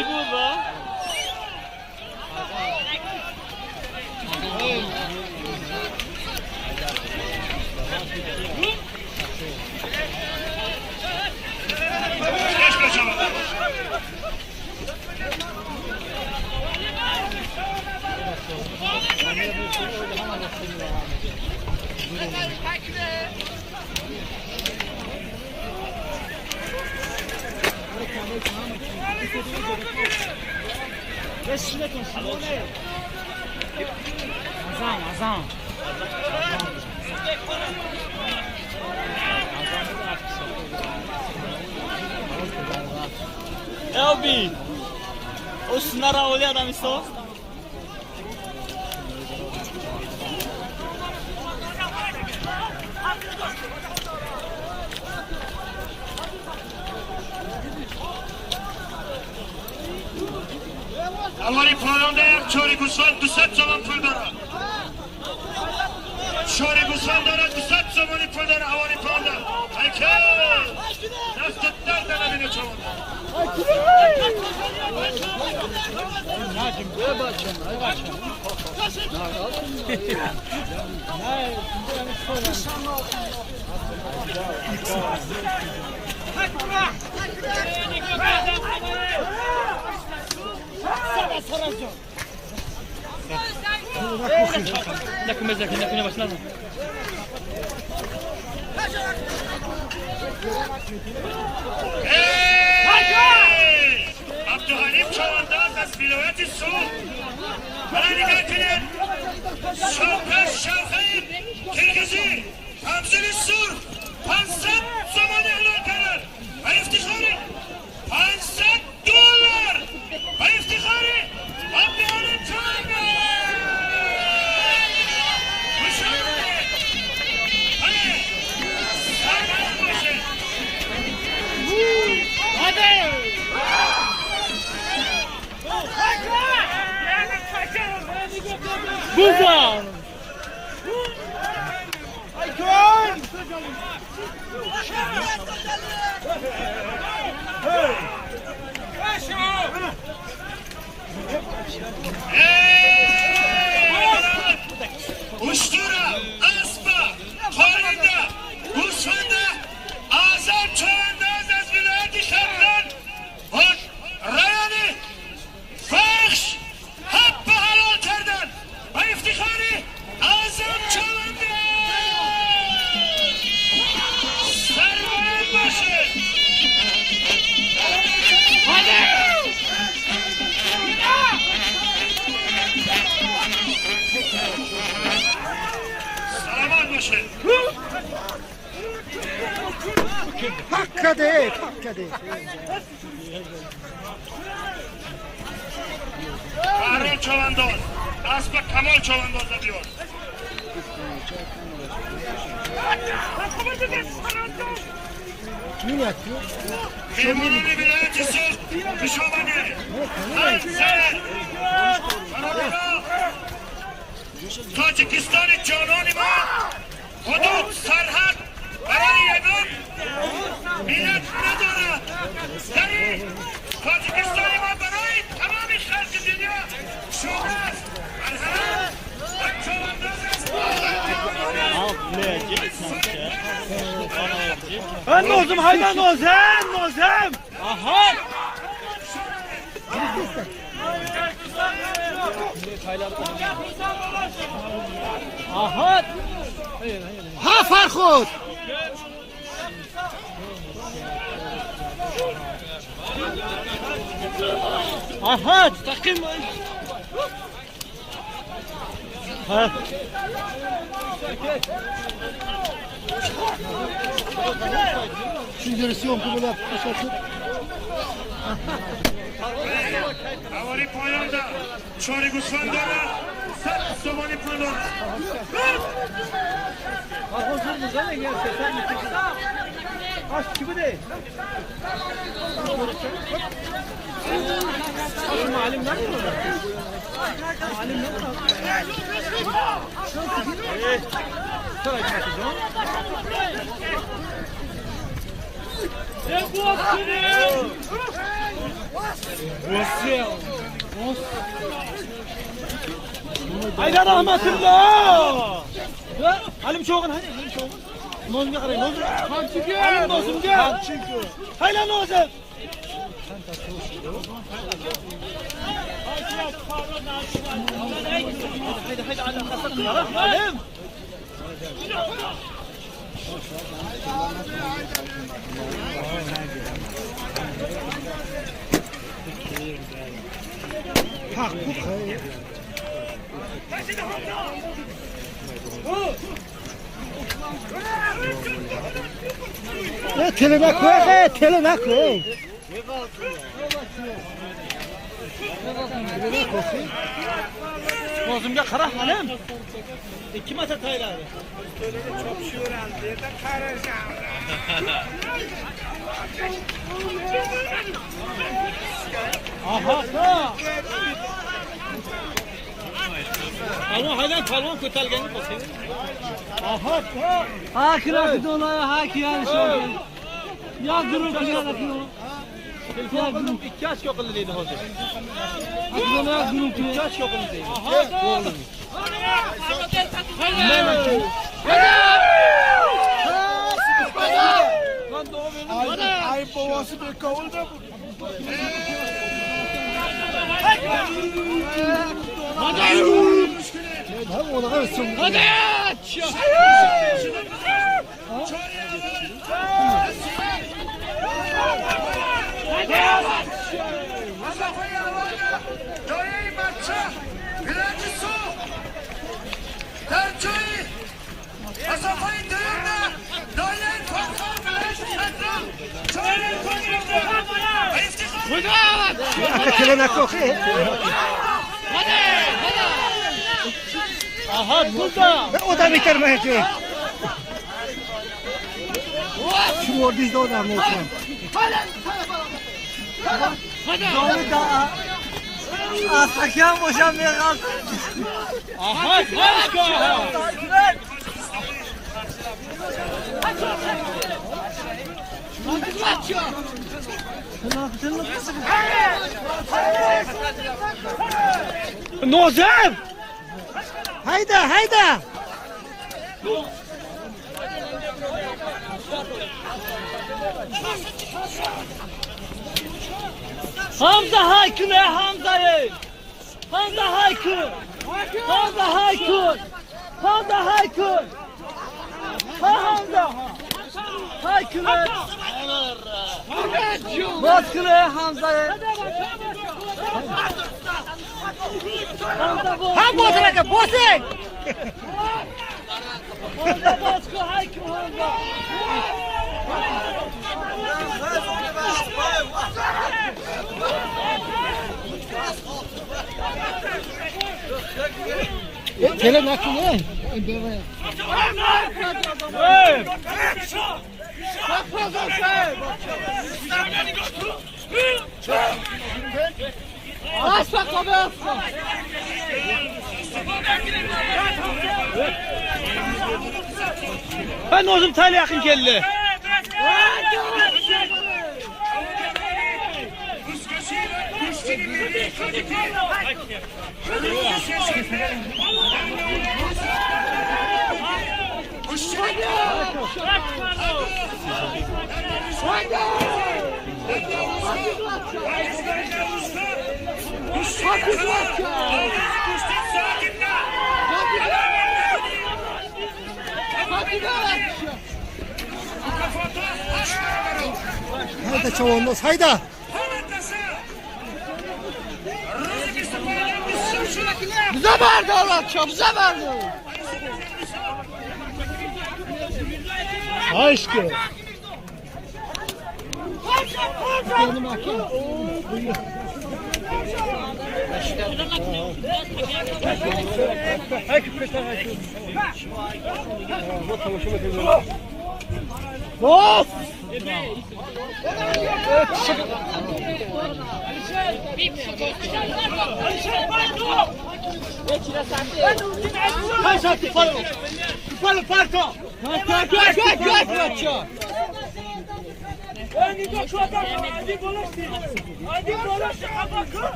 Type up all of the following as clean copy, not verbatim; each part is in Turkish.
کی بود با؟ بسیارتون سیمونه ازم Elbi, o şunlara oluyor adam işte o. اولی پایانده چاری گوسفند 200 تومان پول داره. چاری گوسفند داره 200 تومانی پول داره اولی پایانده. ایکه دستت درد نبینه چوان. ناجم بباشم Nakune başına. عبدالحلیم چوانداز از ولایت سوق برای نگاه کنید شاپش شرخه کرگزی همزل سور 500 زمان اعلان کرد و افتخاری 500 دلار و افتخاری عبدالحلیم چوانداز خوش آمدید بله سرمان باشه Buzan! Aykın! Uştura, aspa, korinda, gusfanda, azam çoğundaz az vilayeti şartlar, rayani, fahş, hakkı halal kerdin, ve iftihari, azam çoğunda. Sermayen başı. Salamat başı. Hakka değil. Bahran çoğundoz, aspa kamal çoğundoz diyor. Kimin yapıyor? Memurun vilayetçisi Kışovani, Hanser, Karabara, Tacikistan canoni ma, hudud sarhad برای یگان ملت ندارد. یعنی تاجیکستان ما برای تمام خلق دنیا شما است. مرحبا و چوانداز است. Ben nozum haydan nozum. Aha! Aha! Ha Farhud. Aha! Takım! Ha! Şimdi syomku böyle başlatın. اولی پایانده چاری گوسفند داره 100 تومانی پول داره. Aç gibi değil. Malimden mi? Malimden mi? Sonra gideceğim. Sen bu aksini! Haydi rahmetullah. Halim çoğun hadi. Halim çoğun. Nozumga qarang, nozum. Halim nozumga. Hayla nozum. Haydi ala qasaq. Halim. Hak bu hayır. Telime koy, telime koy. Nozumga qara halim. 2 mata tayladi. Aha. Ama haydan palvon ko'talganga qo'sing. Aha. Ha kira dolar ha kira şöyle. Ya grup kira bakıyor. Telefonum 2 ochko qildi dedi hozir. Dolar grup 2 ochko qildi dedi. Ay babası bir kavulda bu. Doyayım maça. Birinci su. Tercühi. Asafayı dövme. Doyayım korkma. Birinci satram. Çoğayım korkma. İstikam. Telime koy. Aha burada. O da bitirmeyecek. Şu ordizde o da mı olsun? Doğru da Asakan boşanmaya kalktı. Aha başka. Nozem! Hayda hayda! Hamza haykın Hamza'yı. Hamza haykın. Hamza haykın. Hamza haykın. Ha Hamza. Haykın. Baskın Hamza'yı. Ha bozulacak bozul! Hamza baskı haykın Hamza. Tele nakli ne? Ben Nozum Tayla yakın geldi. Hayda çoğunluğuz hayda. Bize verdi Allah çok bize verdi. Aşkı. Of!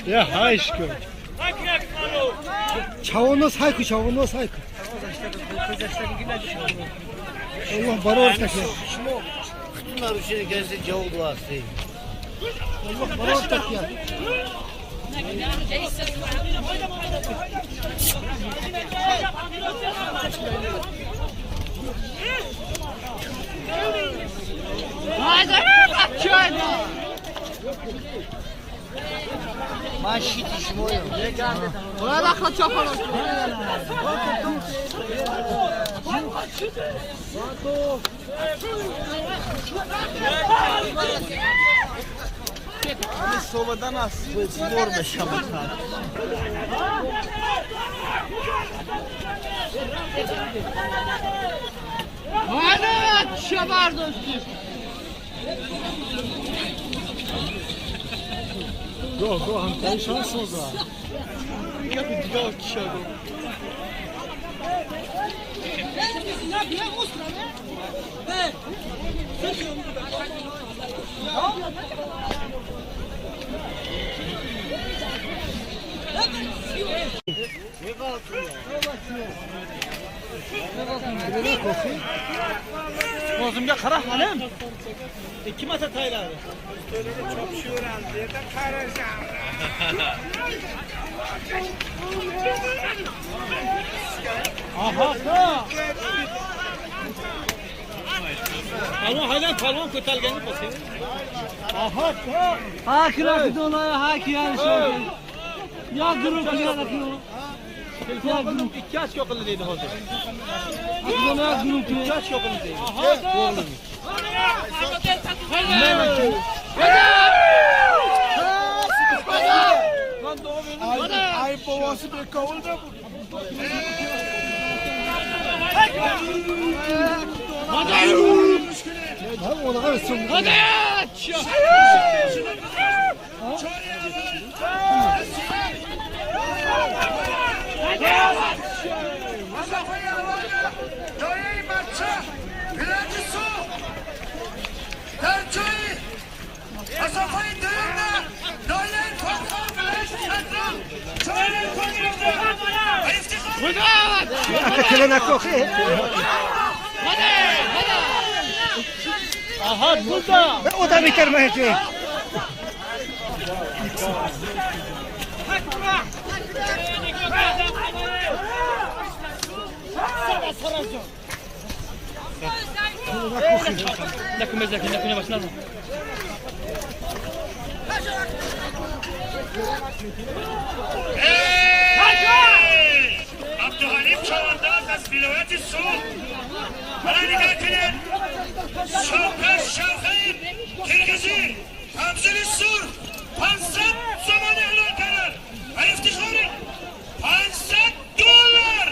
Ya aşkım. Çavunu saykı, çavunu saykı. Allah bana ortak ya. Bunlar için gelse cevap duası. Allah bana ortak ya. Maşit işim o ya. Sobadan az zor meşamet. Hadi şabar dostum. Go, Antalya şans oldu. Gözümde kara hanım. Kim ata tayları? Aha. Palon haydan palon kötelgeni basıyor. Aha. Haki rakı olaya haki yani şöyle. Ya grup ya rakı. Ya grup. İki aç yok dedi hoca. Rakı olaya grup İki ya. aç yok dedi. Aha. Ay babası bir kavulda bu. Hadi ona kadar son. Hadi. Doyayım maça. Birinci su. Tercühi. Asafayı duyunda. Doyayım kontrol birinci şatran. Çoğunun kontrolünde. İftikar. Kelene koku. Aha burada. O da biter mi hiç? Nakine başına. Abdülhalim çağında az vilayeti su. Bana dikkat edin. Şavkar Şavkay'ın Kirgizi, Hamzeli Sur, Pansat zamanı ilanlar. Ve iftiharı, Pansat dolar.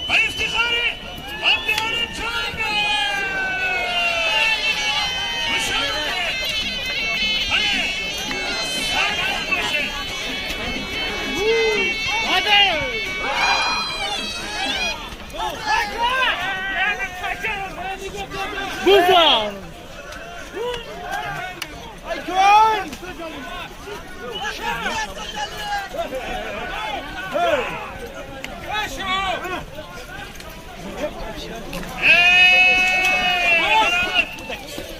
Ve iftiharı, Abdülhalim çağında. Müşahede. Hadi. Sağdan başı. Burada.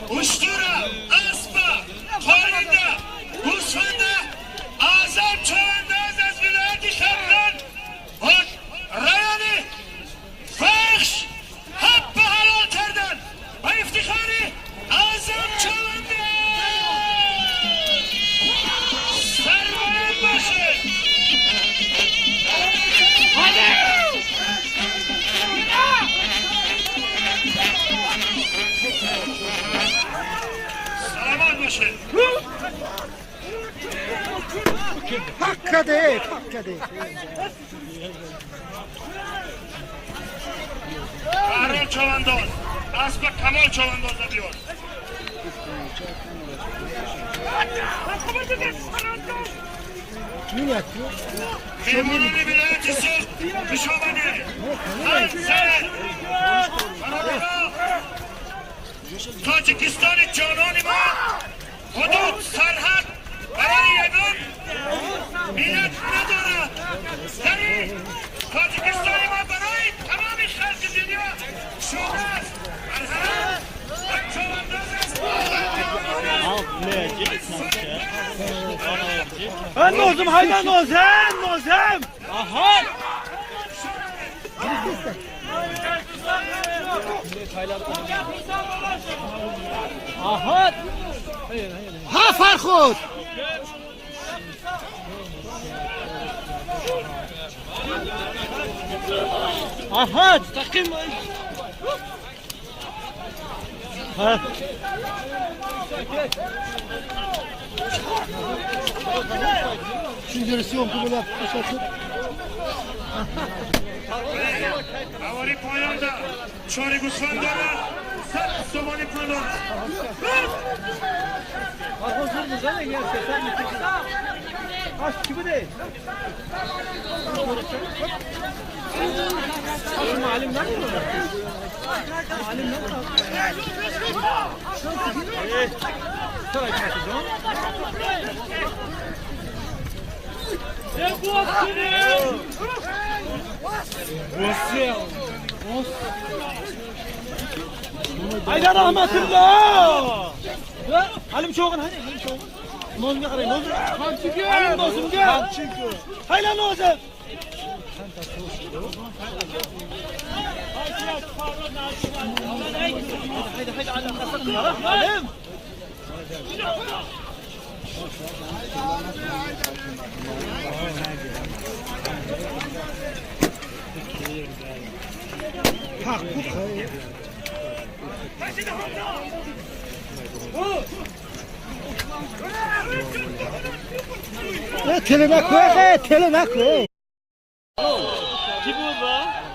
Uştura, Aspa, Korinda, Usfanda, Azam çağında az vilayeti şartlar, Rayani, Fahş, Habba halal terden, ve iftiharı Azam çağında. Sermayen başı. Salamat başı. Pakka değil, pakka değil. Bahram Çavandoz. Aspa Kamal Çavandoz'a diyor. Kimin yapıyor? Memurları bilecisi Düşmanı. Hayır sen. Karabağ. Tacikistan-ı canani ma. Hudud sarhat. برای یگان ملت ندارد یعنی تاجیکستان ما برای تمام خلق دنیا شده است مرحبا و چوانداز است Ben nozum hayda nozem. Aha. Aha. Ha Farhod! Aha. Takım. Ha. Şimdi versiyon kumula başlatır. Havari payanda çori gusfandana sat somani puldan Bakın sen de gelse sen mi? Kaç gibi değil. Malim ne yapıyor? Malim ne yapıyor? Sonra çıkacağım. Hayda rahmetullah. Halim çoğun hadi. Halim çoğun. Nozum ya karayım. Nozum. Halim nozum gel. Hayla nozum. Haydi Halim. Teline koy, teline koy. Kim oldu?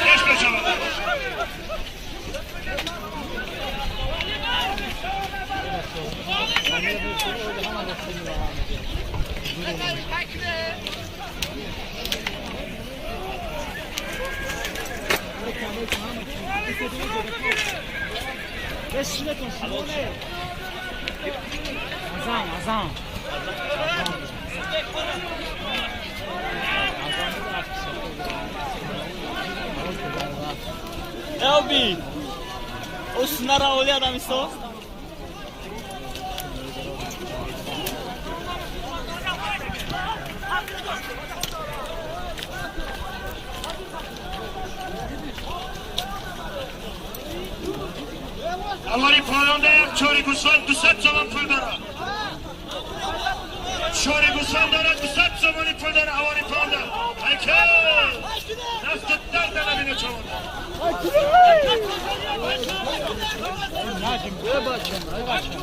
Geçme Çavandoz. Azam. Elbi. O sınara olya adam isto. Havari payanda çori gusfand 200 zaman pul dara çori gusfandana 200 zamani pul dara havari payanda haykel nastetler denebine Çavandoz. Hacım buraya bakın. Hayır bakın.